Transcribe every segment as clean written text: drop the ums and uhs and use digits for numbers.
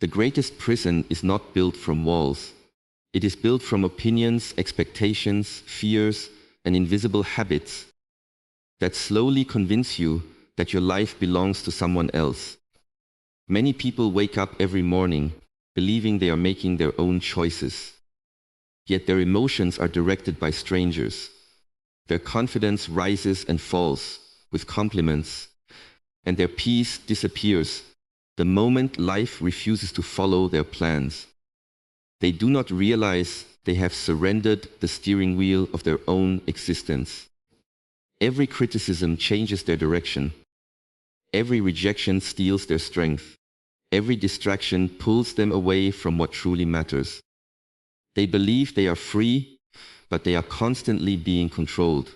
The greatest prison is not built from walls. It is built from opinions, expectations, fears, and invisible habits that slowly convince you that your life belongs to someone else. Many people wake up every morning believing they are making their own choices. Yet their emotions are directed by strangers. Their confidence rises and falls with compliments, and their peace disappears the moment life refuses to follow their plans. They do not realize they have surrendered the steering wheel of their own existence. Every criticism changes their direction. Every rejection steals their strength. Every distraction pulls them away from what truly matters. They believe they are free, but they are constantly being controlled.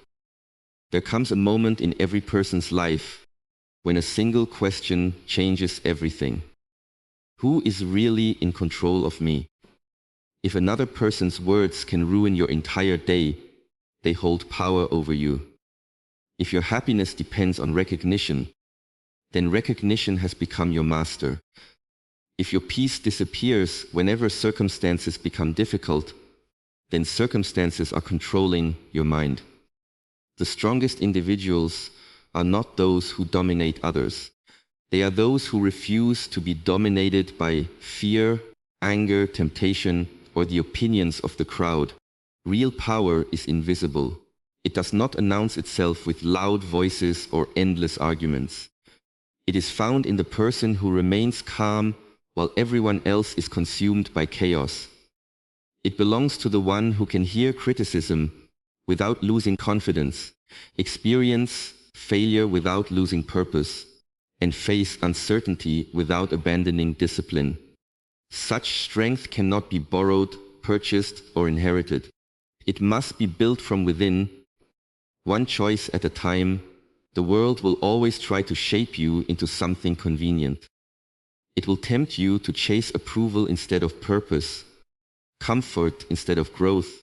There comes a moment in every person's life when a single question changes everything. Who is really in control of me? If another person's words can ruin your entire day, they hold power over you. If your happiness depends on recognition, then recognition has become your master. If your peace disappears whenever circumstances become difficult, then circumstances are controlling your mind. The strongest individuals are not those who dominate others. They are those who refuse to be dominated by fear, anger, temptation, or the opinions of the crowd. Real power is invisible. It does not announce itself with loud voices or endless arguments. It is found in the person who remains calm while everyone else is consumed by chaos. It belongs to the one who can hear criticism without losing confidence, experience failure without losing purpose, and face uncertainty without abandoning discipline. Such strength cannot be borrowed, purchased, or inherited. It must be built from within, one choice at a time. The world will always try to shape you into something convenient. It will tempt you to chase approval instead of purpose, comfort instead of growth,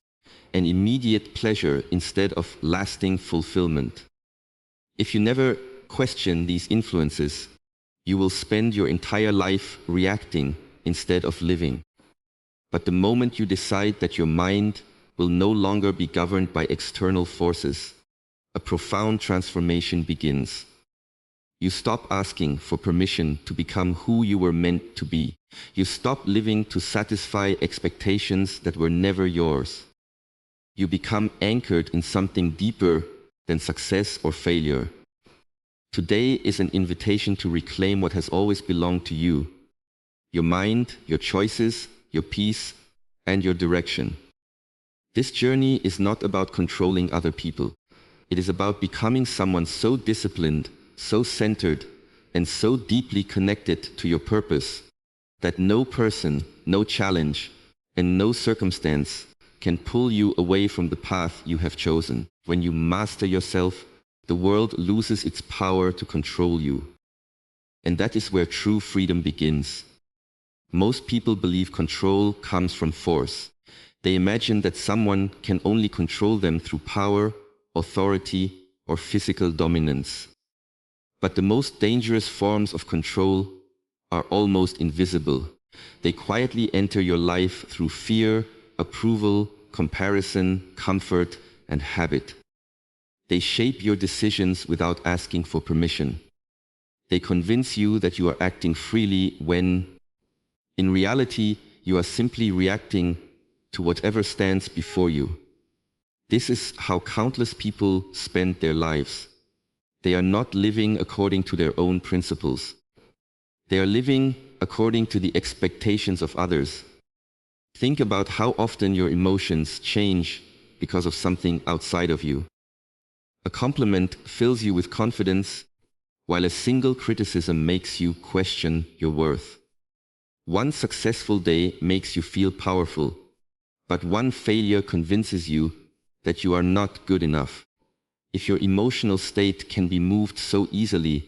and immediate pleasure instead of lasting fulfillment. If you never question these influences, you will spend your entire life reacting instead of living. But the moment you decide that your mind will no longer be governed by external forces, a profound transformation begins. You stop asking for permission to become who you were meant to be. You stop living to satisfy expectations that were never yours. You become anchored in something deeper than success or failure. Today is an invitation to reclaim what has always belonged to you: your mind, your choices, your peace, and your direction. This journey is not about controlling other people. It is about becoming someone so disciplined, so centered, and so deeply connected to your purpose that no person, no challenge, and no circumstance can pull you away from the path you have chosen. When you master yourself, the world loses its power to control you. And that is where true freedom begins. Most people believe control comes from force. They imagine that someone can only control them through power, authority, or physical dominance. But the most dangerous forms of control are almost invisible. They quietly enter your life through fear, approval, comparison, comfort, and habit. They shape your decisions without asking for permission. They convince you that you are acting freely when, in reality, you are simply reacting to whatever stands before you. This is how countless people spend their lives. They are not living according to their own principles. They are living according to the expectations of others. Think about how often your emotions change because of something outside of you. A compliment fills you with confidence, while a single criticism makes you question your worth. One successful day makes you feel powerful, but one failure convinces you that you are not good enough. If your emotional state can be moved so easily,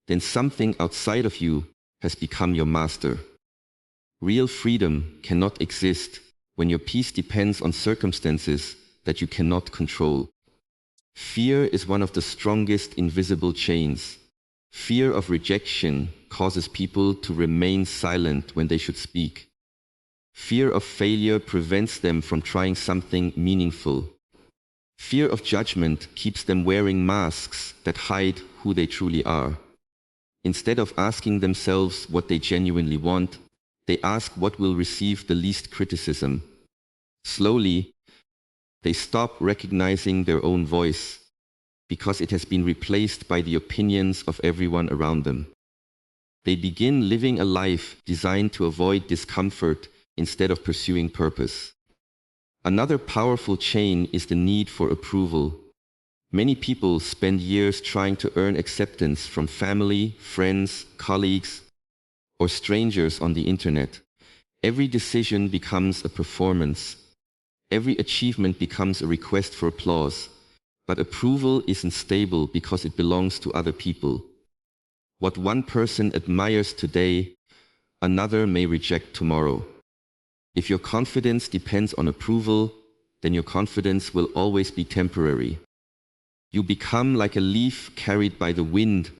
then something outside of you has become your master. Real freedom cannot exist when your peace depends on circumstances that you cannot control. Fear is one of the strongest invisible chains. Fear of rejection causes people to remain silent when they should speak. Fear of failure prevents them from trying something meaningful. Fear of judgment keeps them wearing masks that hide who they truly are. Instead of asking themselves what they genuinely want, they ask what will receive the least criticism. Slowly, they stop recognizing their own voice because it has been replaced by the opinions of everyone around them. They begin living a life designed to avoid discomfort instead of pursuing purpose. Another powerful chain is the need for approval. Many people spend years trying to earn acceptance from family, friends, colleagues, or strangers on the internet. Every decision becomes a performance. Every achievement becomes a request for applause. But approval isn't stable because it belongs to other people. What one person admires today, another may reject tomorrow. If your confidence depends on approval, then your confidence will always be temporary. You become like a leaf carried by the wind,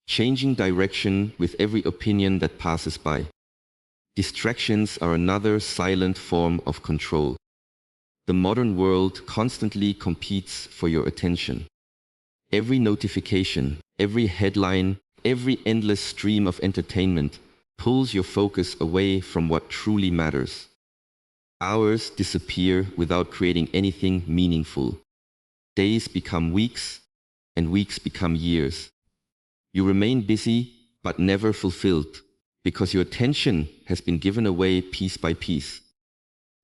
changing direction with every opinion that passes by. Distractions are another silent form of control. The modern world constantly competes for your attention. Every notification, every headline, every endless stream of entertainment pulls your focus away from what truly matters. Hours disappear without creating anything meaningful. Days become weeks, and weeks become years. You remain busy, but never fulfilled, because your attention has been given away piece by piece.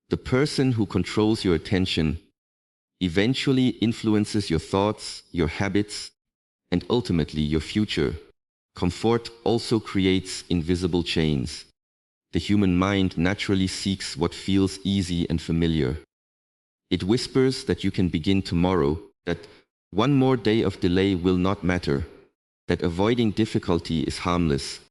The person who controls your attention eventually influences your thoughts, your habits, and ultimately your future. Comfort also creates invisible chains. The human mind naturally seeks what feels easy and familiar. It whispers that you can begin tomorrow, that one more day of delay will not matter, that avoiding difficulty is harmless.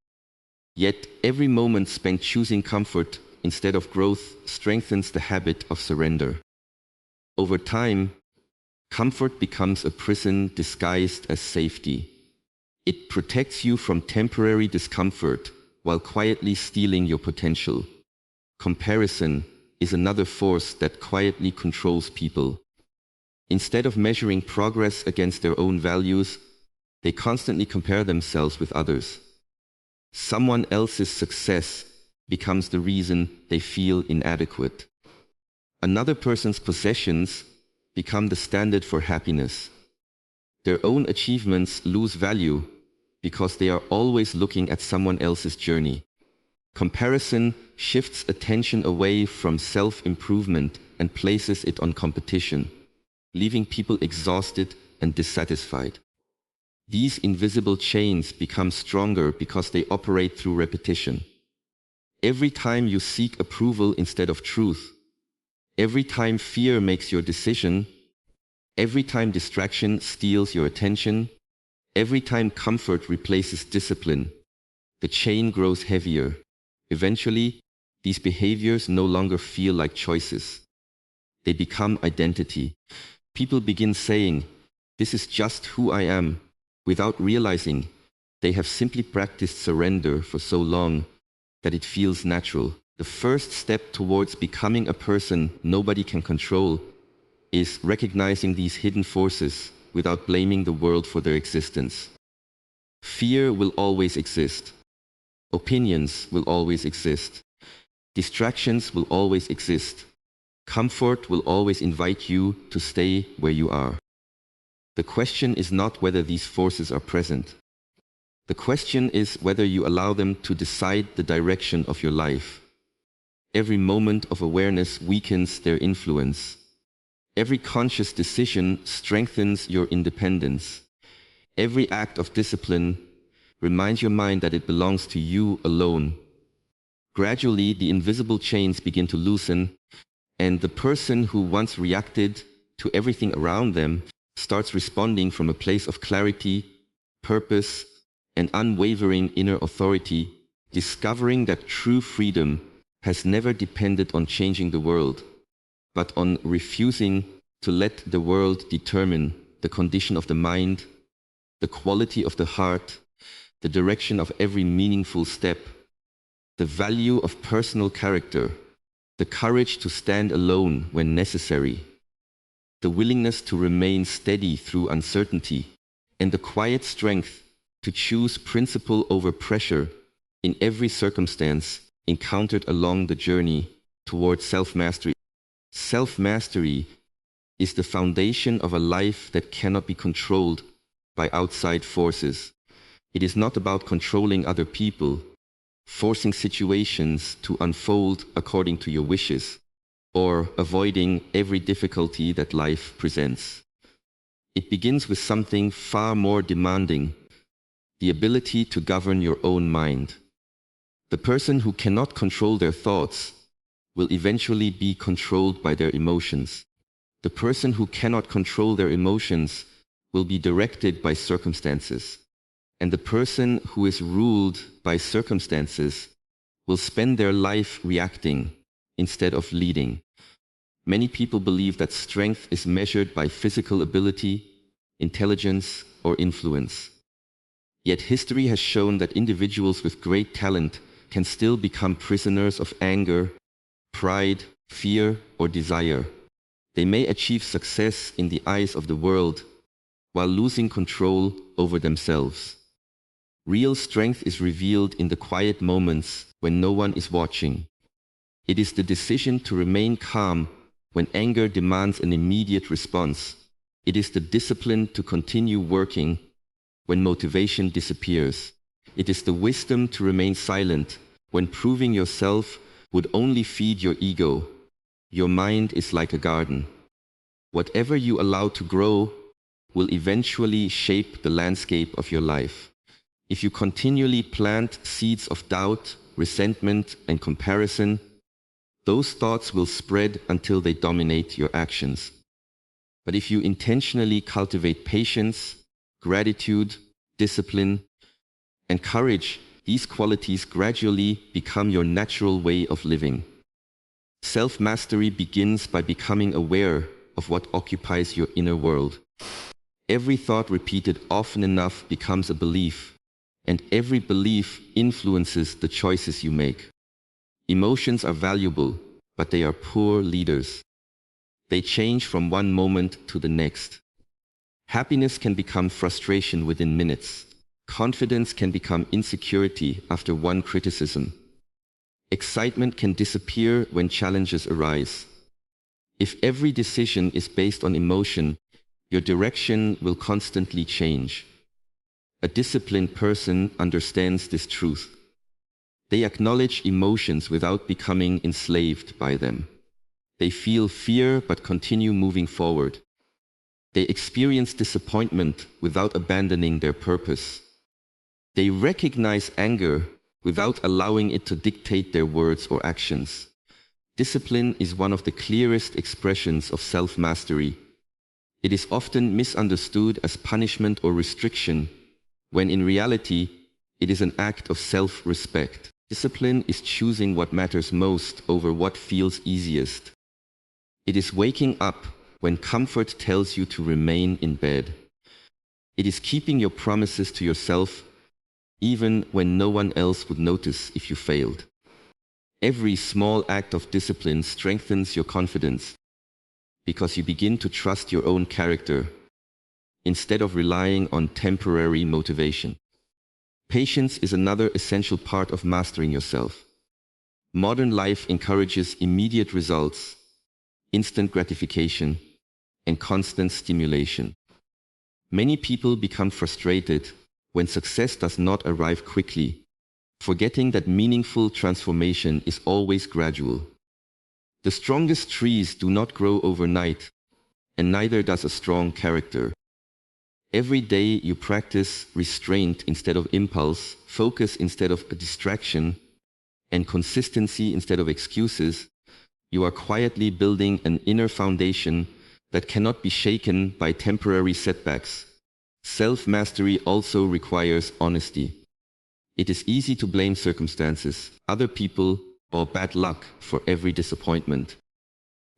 Yet every moment spent choosing comfort instead of growth strengthens the habit of surrender. Over time, comfort becomes a prison disguised as safety. It protects you from temporary discomfort while quietly stealing your potential. Comparison is another force that quietly controls people. Instead of measuring progress against their own values, they constantly compare themselves with others. Someone else's success becomes the reason they feel inadequate. Another person's possessions become the standard for happiness. Their own achievements lose value because they are always looking at someone else's journey. Comparison shifts attention away from self-improvement and places it on competition, leaving people exhausted and dissatisfied. These invisible chains become stronger because they operate through repetition. Every time you seek approval instead of truth, every time fear makes your decision, every time distraction steals your attention, every time comfort replaces discipline, the chain grows heavier. Eventually, these behaviors no longer feel like choices. They become identity. People begin saying, "This is just who I am," without realizing they have simply practiced surrender for so long that it feels natural. The first step towards becoming a person nobody can control is recognizing these hidden forces without blaming the world for their existence. Fear will always exist. Opinions will always exist. Distractions will always exist. Comfort will always invite you to stay where you are. The question is not whether these forces are present. The question is whether you allow them to decide the direction of your life. Every moment of awareness weakens their influence. Every conscious decision strengthens your independence. Every act of discipline reminds your mind that it belongs to you alone. Gradually, the invisible chains begin to loosen, and the person who once reacted to everything around them starts responding from a place of clarity, purpose, and unwavering inner authority, discovering that true freedom has never depended on changing the world, but on refusing to let the world determine the condition of the mind, the quality of the heart, the direction of every meaningful step, the value of personal character, the courage to stand alone when necessary, the willingness to remain steady through uncertainty, and the quiet strength to choose principle over pressure in every circumstance encountered along the journey towards self-mastery. Self-mastery is the foundation of a life that cannot be controlled by outside forces. It is not about controlling other people, forcing situations to unfold according to your wishes, or avoiding every difficulty that life presents. It begins with something far more demanding, the ability to govern your own mind. The person who cannot control their thoughts will eventually be controlled by their emotions. The person who cannot control their emotions will be directed by circumstances. And the person who is ruled by circumstances will spend their life reacting instead of leading. Many people believe that strength is measured by physical ability, intelligence, or influence. Yet history has shown that individuals with great talent can still become prisoners of anger, pride, fear, or desire. They may achieve success in the eyes of the world while losing control over themselves. Real strength is revealed in the quiet moments when no one is watching. It is the decision to remain calm when anger demands an immediate response. It is the discipline to continue working when motivation disappears. It is the wisdom to remain silent when proving yourself would only feed your ego. Your mind is like a garden. Whatever you allow to grow will eventually shape the landscape of your life. If you continually plant seeds of doubt, resentment, and comparison, those thoughts will spread until they dominate your actions. But if you intentionally cultivate patience, gratitude, discipline, and courage, these qualities gradually become your natural way of living. Self-mastery begins by becoming aware of what occupies your inner world. Every thought repeated often enough becomes a belief, and every belief influences the choices you make. Emotions are valuable, but they are poor leaders. They change from one moment to the next. Happiness can become frustration within minutes. Confidence can become insecurity after one criticism. Excitement can disappear when challenges arise. If every decision is based on emotion, your direction will constantly change. A disciplined person understands this truth. They acknowledge emotions without becoming enslaved by them. They feel fear but continue moving forward. They experience disappointment without abandoning their purpose. They recognize anger without allowing it to dictate their words or actions. Discipline is one of the clearest expressions of self-mastery. It is often misunderstood as punishment or restriction, when in reality, it is an act of self-respect. Discipline is choosing what matters most over what feels easiest. It is waking up when comfort tells you to remain in bed. It is keeping your promises to yourself even when no one else would notice if you failed. Every small act of discipline strengthens your confidence because you begin to trust your own character instead of relying on temporary motivation. Patience is another essential part of mastering yourself. Modern life encourages immediate results, instant gratification, and constant stimulation. Many people become frustrated when success does not arrive quickly, forgetting that meaningful transformation is always gradual. The strongest trees do not grow overnight, and neither does a strong character. Every day you practice restraint instead of impulse, focus instead of a distraction, and consistency instead of excuses, you are quietly building an inner foundation that cannot be shaken by temporary setbacks. Self-mastery also requires honesty. It is easy to blame circumstances, other people, or bad luck for every disappointment.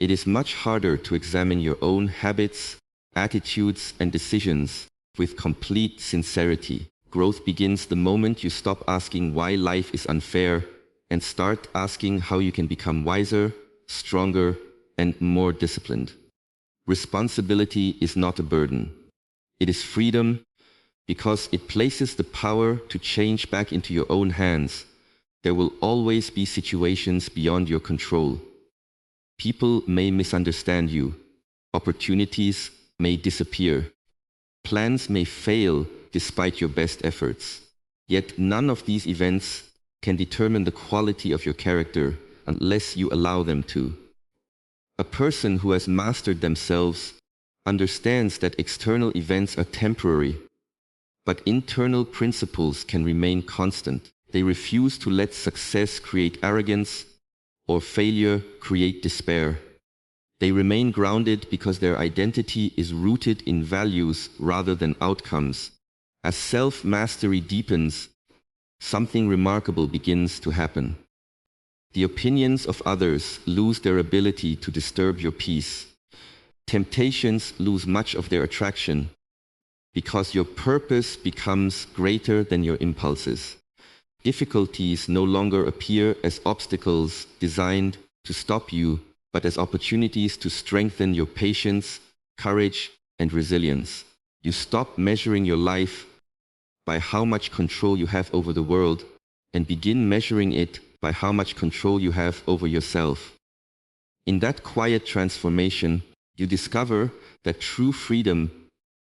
It is much harder to examine your own habits, attitudes, and decisions with complete sincerity. Growth begins the moment you stop asking why life is unfair and start asking how you can become wiser, stronger, and more disciplined. Responsibility is not a burden. It is freedom because it places the power to change back into your own hands. There will always be situations beyond your control. People may misunderstand you. Opportunities may disappear. Plans may fail despite your best efforts. Yet none of these events can determine the quality of your character unless you allow them to. A person who has mastered themselves understands that external events are temporary, but internal principles can remain constant. They refuse to let success create arrogance or failure create despair. They remain grounded because their identity is rooted in values rather than outcomes. As self-mastery deepens, something remarkable begins to happen. The opinions of others lose their ability to disturb your peace. Temptations lose much of their attraction because your purpose becomes greater than your impulses. Difficulties no longer appear as obstacles designed to stop you, but as opportunities to strengthen your patience, courage, and resilience. You stop measuring your life by how much control you have over the world and begin measuring it by how much control you have over yourself. In that quiet transformation, you discover that true freedom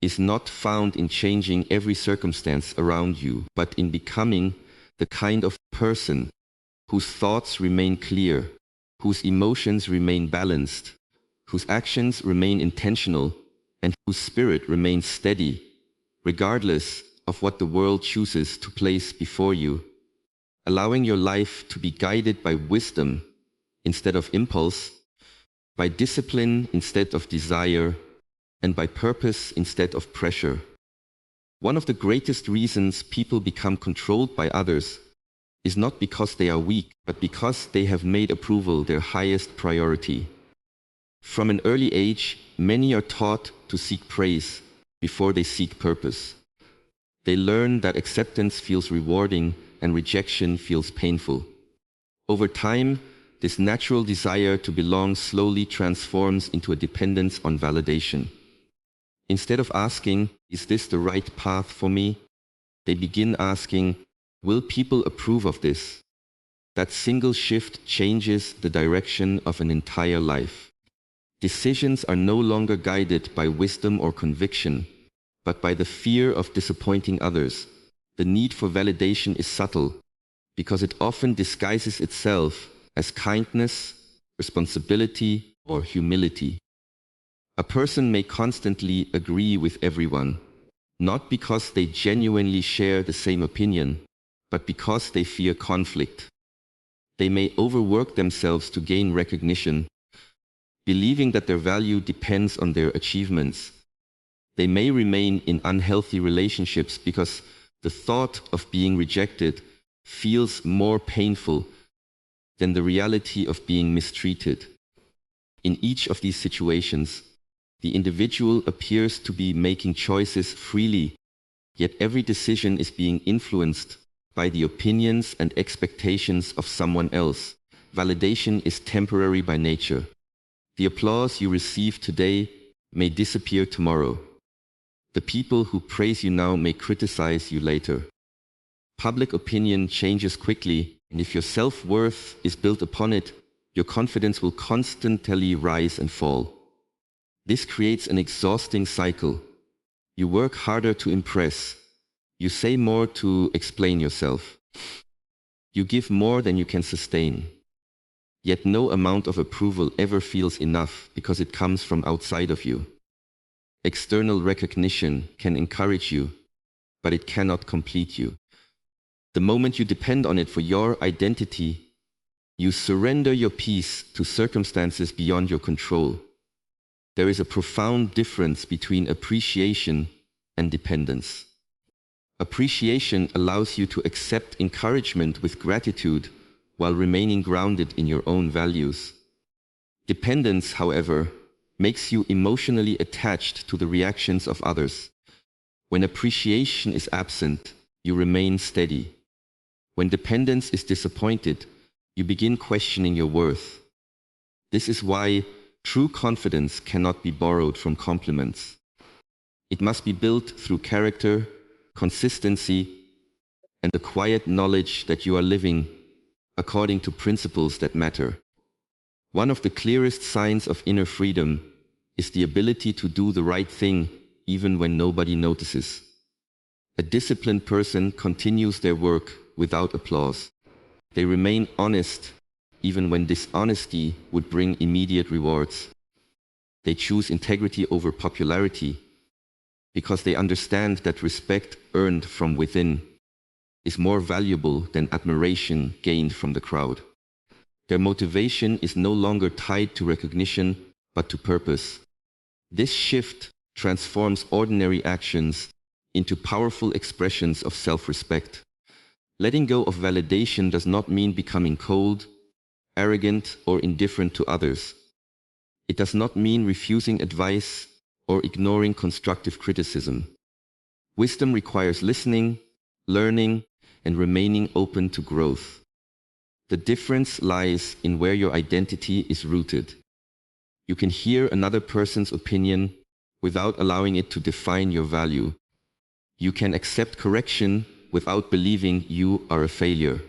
is not found in changing every circumstance around you, but in becoming the kind of person whose thoughts remain clear, whose emotions remain balanced, whose actions remain intentional, and whose spirit remains steady, regardless of what the world chooses to place before you. Allowing your life to be guided by wisdom instead of impulse, by discipline instead of desire, and by purpose instead of pressure. One of the greatest reasons people become controlled by others is not because they are weak, but because they have made approval their highest priority. From an early age, many are taught to seek praise before they seek purpose. They learn that acceptance feels rewarding and rejection feels painful. Over time, this natural desire to belong slowly transforms into a dependence on validation. Instead of asking, "Is this the right path for me?" they begin asking, "Will people approve of this?" That single shift changes the direction of an entire life. Decisions are no longer guided by wisdom or conviction, but by the fear of disappointing others. The need for validation is subtle, because it often disguises itself as kindness, responsibility, or humility. A person may constantly agree with everyone, not because they genuinely share the same opinion, but because they fear conflict. They may overwork themselves to gain recognition, believing that their value depends on their achievements. They may remain in unhealthy relationships because the thought of being rejected feels more painful than the reality of being mistreated. In each of these situations, the individual appears to be making choices freely, yet every decision is being influenced by the opinions and expectations of someone else. Validation is temporary by nature. The applause you receive today may disappear tomorrow. The people who praise you now may criticize you later. Public opinion changes quickly, and if your self-worth is built upon it, your confidence will constantly rise and fall. This creates an exhausting cycle. You work harder to impress. You say more to explain yourself. You give more than you can sustain. Yet no amount of approval ever feels enough because it comes from outside of you. External recognition can encourage you, but it cannot complete you. The moment you depend on it for your identity, you surrender your peace to circumstances beyond your control. There is a profound difference between appreciation and dependence. Appreciation allows you to accept encouragement with gratitude while remaining grounded in your own values. Dependence, however, makes you emotionally attached to the reactions of others. When appreciation is absent, you remain steady. When dependence is disappointed, you begin questioning your worth. This is why true confidence cannot be borrowed from compliments. It must be built through character, consistency, and the quiet knowledge that you are living according to principles that matter. One of the clearest signs of inner freedom is the ability to do the right thing even when nobody notices. A disciplined person continues their work without applause. They remain honest even when dishonesty would bring immediate rewards. They choose integrity over popularity because they understand that respect earned from within is more valuable than admiration gained from the crowd. Their motivation is no longer tied to recognition, but to purpose. This shift transforms ordinary actions into powerful expressions of self-respect. Letting go of validation does not mean becoming cold, arrogant, or indifferent to others. It does not mean refusing advice or ignoring constructive criticism. Wisdom requires listening, learning, and remaining open to growth. The difference lies in where your identity is rooted. You can hear another person's opinion without allowing it to define your value. You can accept correction without believing you are a failure.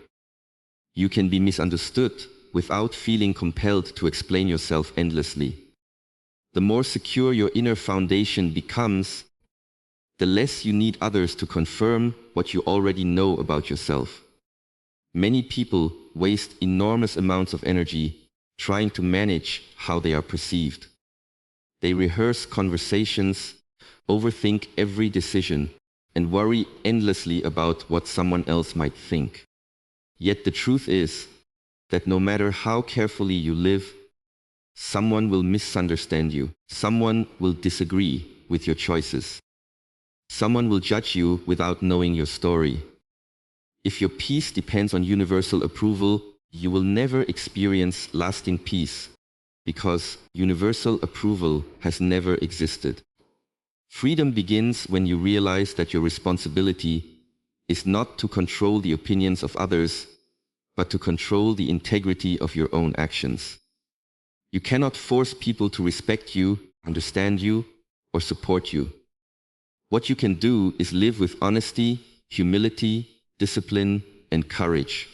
You can be misunderstood without feeling compelled to explain yourself endlessly. The more secure your inner foundation becomes, the less you need others to confirm what you already know about yourself. Many people waste enormous amounts of energy trying to manage how they are perceived. They rehearse conversations, overthink every decision, and worry endlessly about what someone else might think. Yet the truth is that no matter how carefully you live, someone will misunderstand you. Someone will disagree with your choices. Someone will judge you without knowing your story. If your peace depends on universal approval, you will never experience lasting peace because universal approval has never existed. Freedom begins when you realize that your responsibility is not to control the opinions of others, but to control the integrity of your own actions. You cannot force people to respect you, understand you, or support you. What you can do is live with honesty, humility, discipline, and courage.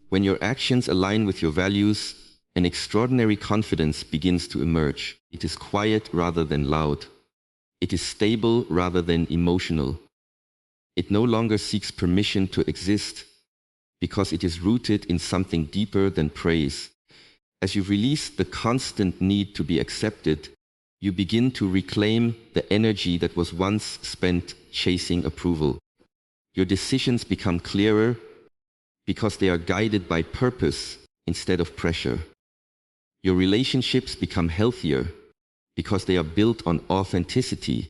When your actions align with your values, an extraordinary confidence begins to emerge. It is quiet rather than loud. It is stable rather than emotional. It no longer seeks permission to exist because it is rooted in something deeper than praise. As you release the constant need to be accepted, you begin to reclaim the energy that was once spent chasing approval. Your decisions become clearer because they are guided by purpose instead of pressure. Your relationships become healthier because they are built on authenticity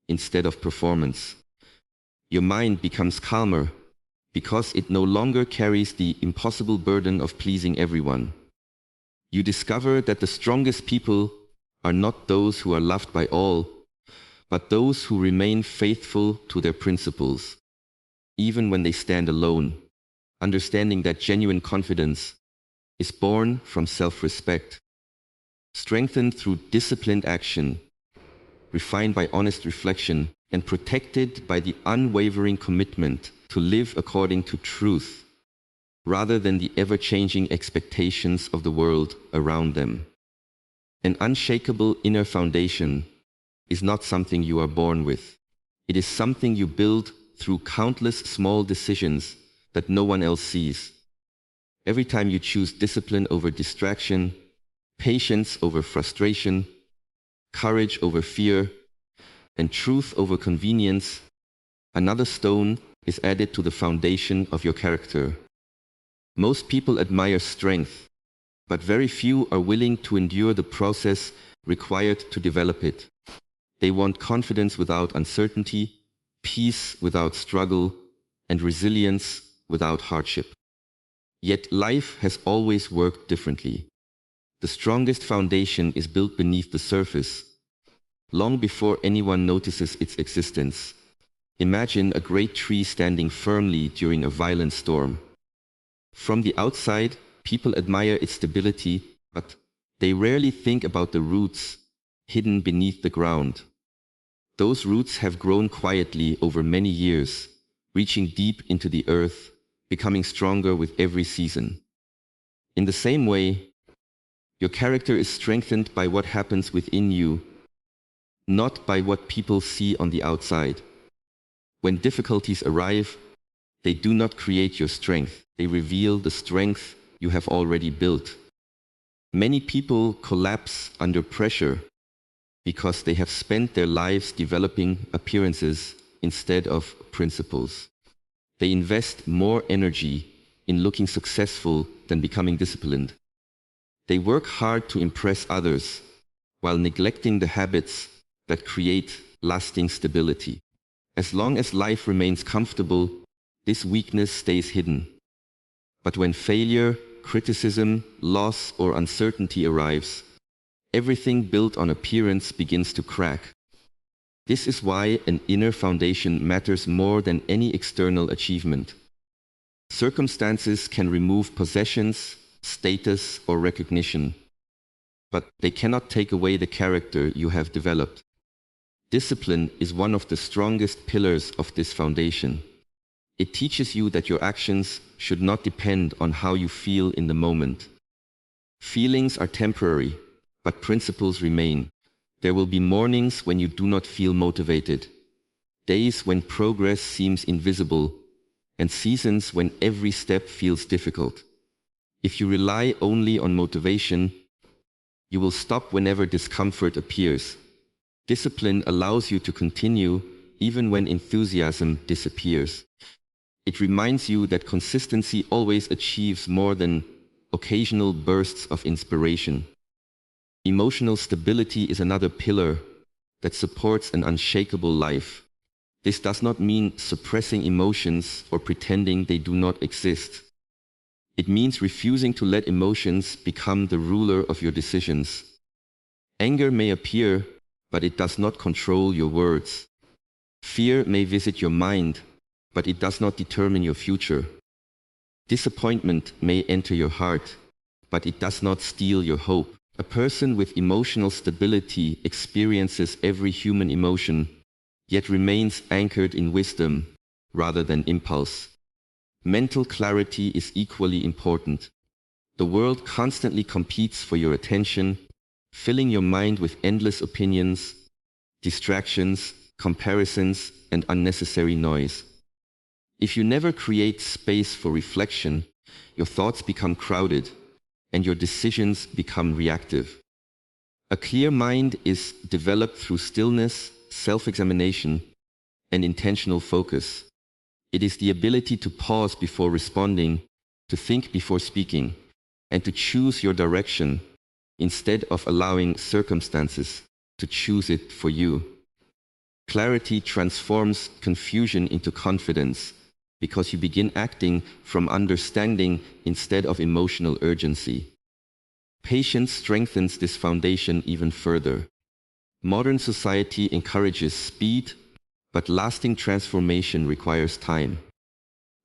instead of performance. Your mind becomes calmer because it no longer carries the impossible burden of pleasing everyone. You discover that the strongest people are not those who are loved by all, but those who remain faithful to their principles, even when they stand alone, understanding that genuine confidence is born from self-respect, strengthened through disciplined action, refined by honest reflection, and protected by the unwavering commitment to live according to truth, rather than the ever-changing expectations of the world around them. An unshakable inner foundation is not something you are born with. It is something you build through countless small decisions that no one else sees. Every time you choose discipline over distraction, patience over frustration, courage over fear, and truth over convenience, another stone is added to the foundation of your character. Most people admire strength, but very few are willing to endure the process required to develop it. They want confidence without uncertainty, peace without struggle, and resilience without hardship. Yet life has always worked differently. The strongest foundation is built beneath the surface, long before anyone notices its existence. Imagine a great tree standing firmly during a violent storm. From the outside, people admire its stability, but they rarely think about the roots hidden beneath the ground. Those roots have grown quietly over many years, reaching deep into the earth, becoming stronger with every season. In the same way, your character is strengthened by what happens within you, not by what people see on the outside. When difficulties arrive, they do not create your strength. They reveal the strength you have already built. Many people collapse under pressure because they have spent their lives developing appearances instead of principles. They invest more energy in looking successful than becoming disciplined. They work hard to impress others while neglecting the habits that create lasting stability. As long as life remains comfortable, this weakness stays hidden. But when failure, criticism, loss, or uncertainty arrives, everything built on appearance begins to crack. This is why an inner foundation matters more than any external achievement. Circumstances can remove possessions, status, or recognition, but they cannot take away the character you have developed. Discipline is one of the strongest pillars of this foundation. It teaches you that your actions should not depend on how you feel in the moment. Feelings are temporary, but principles remain. There will be mornings when you do not feel motivated, days when progress seems invisible, and seasons when every step feels difficult. If you rely only on motivation, you will stop whenever discomfort appears. Discipline allows you to continue even when enthusiasm disappears. It reminds you that consistency always achieves more than occasional bursts of inspiration. Emotional stability is another pillar that supports an unshakable life. This does not mean suppressing emotions or pretending they do not exist. It means refusing to let emotions become the ruler of your decisions. Anger may appear, but it does not control your words. Fear may visit your mind, but it does not determine your future. Disappointment may enter your heart, but it does not steal your hope. A person with emotional stability experiences every human emotion, yet remains anchored in wisdom rather than impulse. Mental clarity is equally important. The world constantly competes for your attention, filling your mind with endless opinions, distractions, comparisons, and unnecessary noise. If you never create space for reflection, your thoughts become crowded and your decisions become reactive. A clear mind is developed through stillness, self-examination, and intentional focus. It is the ability to pause before responding, to think before speaking, and to choose your direction instead of allowing circumstances to choose it for you. Clarity transforms confusion into confidence because you begin acting from understanding instead of emotional urgency. Patience strengthens this foundation even further. Modern society encourages speed, but lasting transformation requires time.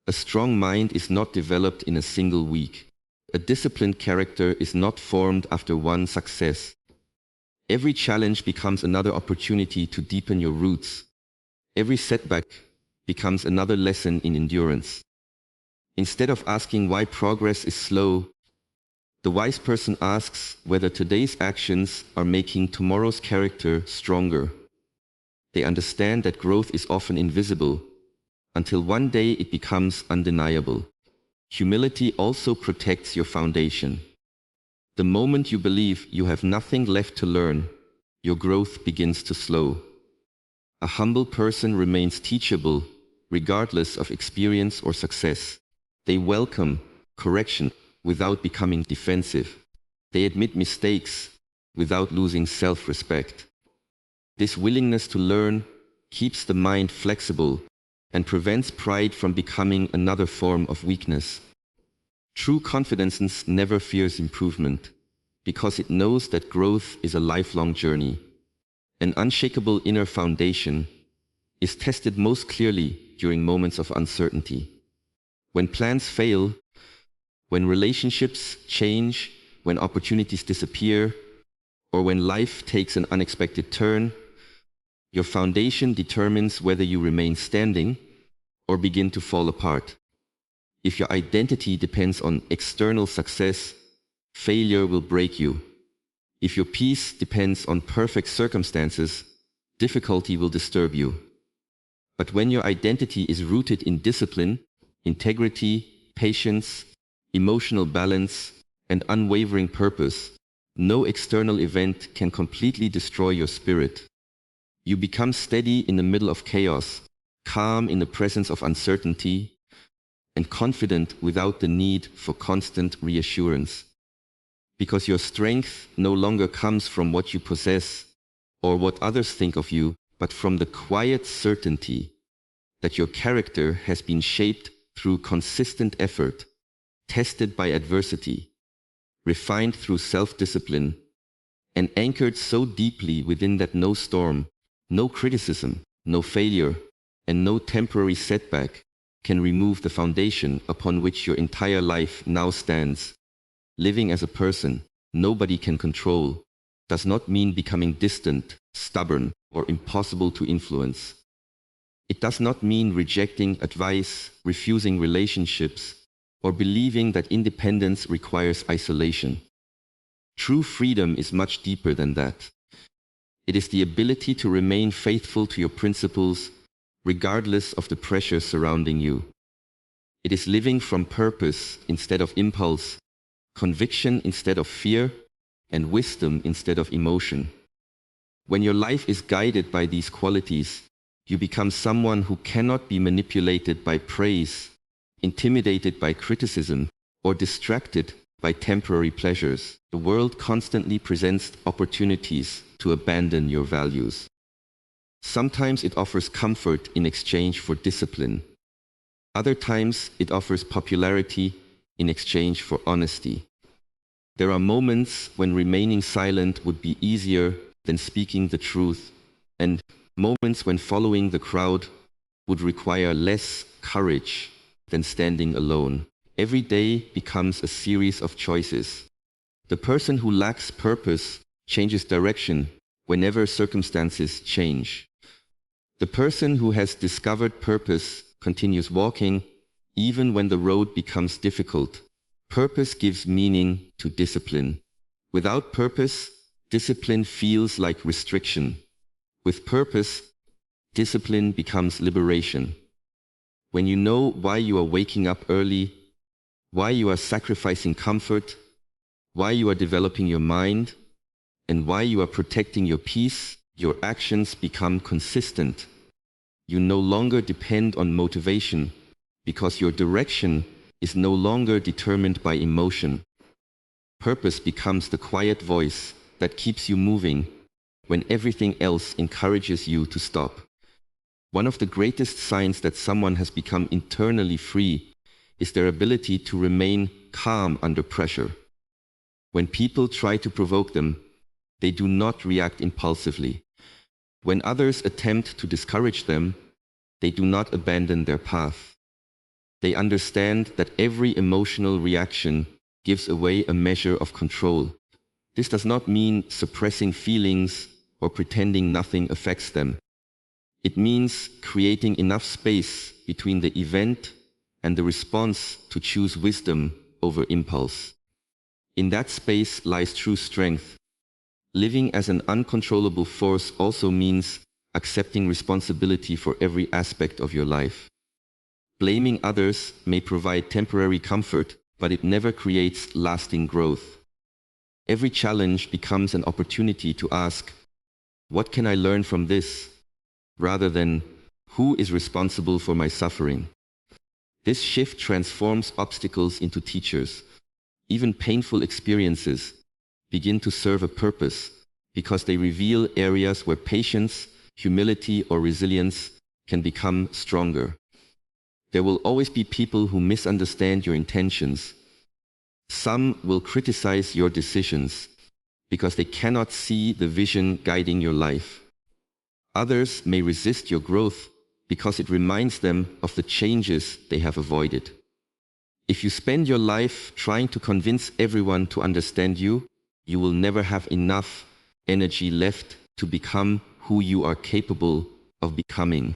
A strong mind is not developed in a single week. A disciplined character is not formed after one success. Every challenge becomes another opportunity to deepen your roots. Every setback becomes another lesson in endurance. Instead of asking why progress is slow, the wise person asks whether today's actions are making tomorrow's character stronger. They understand that growth is often invisible, until one day it becomes undeniable. Humility also protects your foundation. The moment you believe you have nothing left to learn, your growth begins to slow. A humble person remains teachable, regardless of experience or success. They welcome correction without becoming defensive. They admit mistakes without losing self-respect. This willingness to learn keeps the mind flexible and prevents pride from becoming another form of weakness. True confidence never fears improvement because it knows that growth is a lifelong journey. An unshakable inner foundation is tested most clearly during moments of uncertainty. When plans fail, when relationships change, when opportunities disappear, or when life takes an unexpected turn, your foundation determines whether you remain standing or begin to fall apart. If your identity depends on external success, failure will break you. If your peace depends on perfect circumstances, difficulty will disturb you. But when your identity is rooted in discipline, integrity, patience, emotional balance, and unwavering purpose, no external event can completely destroy your spirit. You become steady in the middle of chaos, calm in the presence of uncertainty, and confident without the need for constant reassurance. Because your strength no longer comes from what you possess or what others think of you, but from the quiet certainty that your character has been shaped through consistent effort, tested by adversity, refined through self-discipline, and anchored so deeply within that no storm, no criticism, no failure, and no temporary setback can remove the foundation upon which your entire life now stands. Living as a person nobody can control does not mean becoming distant, stubborn, or impossible to influence. It does not mean rejecting advice, refusing relationships, or believing that independence requires isolation. True freedom is much deeper than that. It is the ability to remain faithful to your principles regardless of the pressure surrounding you. It is living from purpose instead of impulse, conviction instead of fear, and wisdom instead of emotion. When your life is guided by these qualities, you become someone who cannot be manipulated by praise, intimidated by criticism, or distracted by temporary pleasures. The world constantly presents opportunities to abandon your values. Sometimes it offers comfort in exchange for discipline. Other times it offers popularity in exchange for honesty. There are moments when remaining silent would be easier than speaking the truth, and moments when following the crowd would require less courage than standing alone. Every day becomes a series of choices. The person who lacks purpose changes direction whenever circumstances change. The person who has discovered purpose continues walking even when the road becomes difficult. Purpose gives meaning to discipline. Without purpose, discipline feels like restriction. With purpose, discipline becomes liberation. When you know why you are waking up early, why you are sacrificing comfort, why you are developing your mind, and why you are protecting your peace, your actions become consistent. You no longer depend on motivation because your direction is no longer determined by emotion. Purpose becomes the quiet voice that keeps you moving when everything else encourages you to stop. One of the greatest signs that someone has become internally free is their ability to remain calm under pressure. When people try to provoke them, they do not react impulsively. When others attempt to discourage them, they do not abandon their path. They understand that every emotional reaction gives away a measure of control. This does not mean suppressing feelings or pretending nothing affects them. It means creating enough space between the event and the response to choose wisdom over impulse. In that space lies true strength. Living as an uncontrollable force also means accepting responsibility for every aspect of your life. Blaming others may provide temporary comfort, but it never creates lasting growth. Every challenge becomes an opportunity to ask, what can I learn from this? Rather than, who is responsible for my suffering? This shift transforms obstacles into teachers. Even painful experiences begin to serve a purpose because they reveal areas where patience, humility, or resilience can become stronger. There will always be people who misunderstand your intentions. Some will criticize your decisions because they cannot see the vision guiding your life. Others may resist your growth because it reminds them of the changes they have avoided. If you spend your life trying to convince everyone to understand you, you will never have enough energy left to become who you are capable of becoming.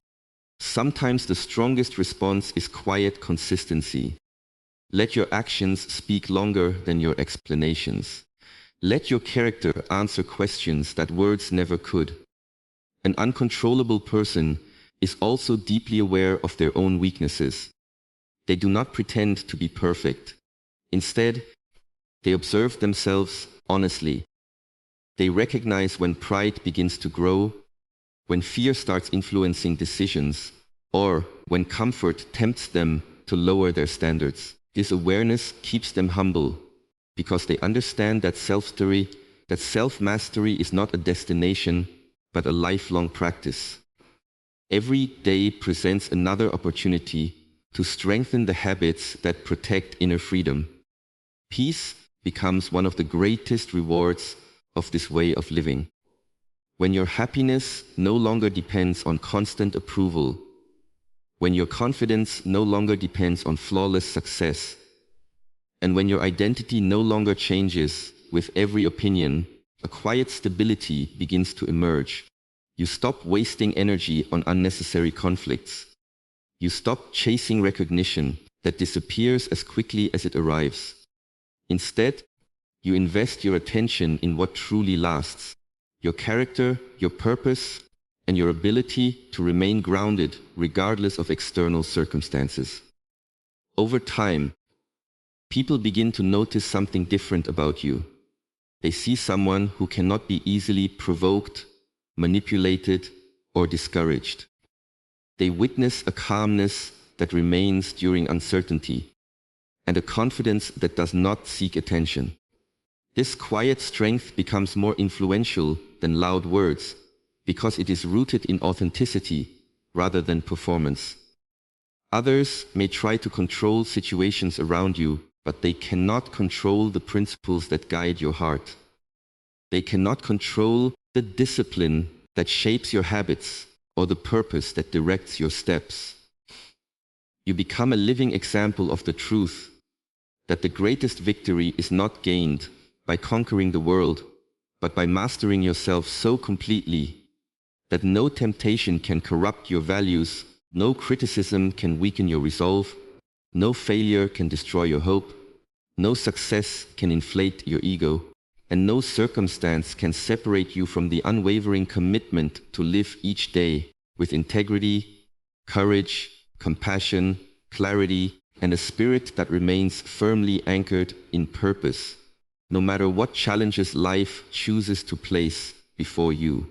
Sometimes the strongest response is quiet consistency. Let your actions speak longer than your explanations. Let your character answer questions that words never could. An uncontrollable person is also deeply aware of their own weaknesses. They do not pretend to be perfect. Instead, they observe themselves honestly. They recognize when pride begins to grow, when fear starts influencing decisions, or when comfort tempts them to lower their standards. This awareness keeps them humble because they understand that self-mastery is not a destination, but a lifelong practice. Every day presents another opportunity to strengthen the habits that protect inner freedom. Peace becomes one of the greatest rewards of this way of living. When your happiness no longer depends on constant approval, when your confidence no longer depends on flawless success, and when your identity no longer changes with every opinion, a quiet stability begins to emerge. You stop wasting energy on unnecessary conflicts. You stop chasing recognition that disappears as quickly as it arrives. Instead, you invest your attention in what truly lasts: your character, your purpose, and your ability to remain grounded regardless of external circumstances. Over time, people begin to notice something different about you. They see someone who cannot be easily provoked, manipulated, or discouraged. They witness a calmness that remains during uncertainty, and a confidence that does not seek attention. This quiet strength becomes more influential than loud words because it is rooted in authenticity rather than performance. Others may try to control situations around you, but they cannot control the principles that guide your heart. They cannot control the discipline that shapes your habits or the purpose that directs your steps. You become a living example of the truth that the greatest victory is not gained by conquering the world, but by mastering yourself so completely that no temptation can corrupt your values, no criticism can weaken your resolve, no failure can destroy your hope, no success can inflate your ego, and no circumstance can separate you from the unwavering commitment to live each day with integrity, courage, compassion, clarity, and a spirit that remains firmly anchored in purpose, no matter what challenges life chooses to place before you.